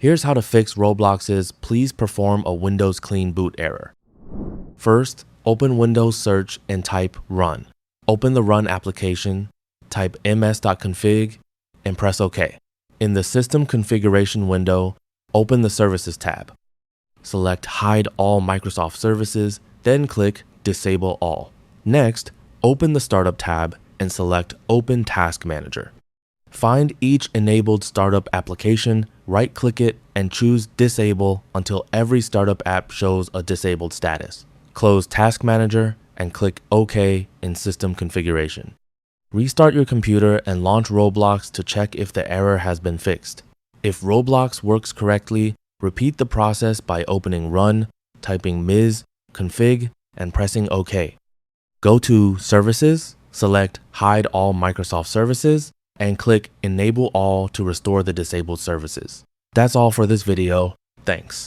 Here's how to fix Roblox's "Please perform a Windows clean boot" error. First, open Windows Search and type run. Open the run application, type ms.config, and press OK. In the System Configuration window, open the Services tab. Select Hide All Microsoft Services, then click Disable All. Next, open the Startup tab and select Open Task Manager. Find each enabled startup application, right-click it, and choose Disable until every startup app shows a disabled status. Close Task Manager and click OK in System Configuration. Restart your computer and launch Roblox to check if the error has been fixed. If Roblox works correctly, repeat the process by opening Run, typing ms, config, and pressing OK. Go to Services, select Hide All Microsoft Services, and click Enable All to restore the disabled services. That's all for this video. Thanks.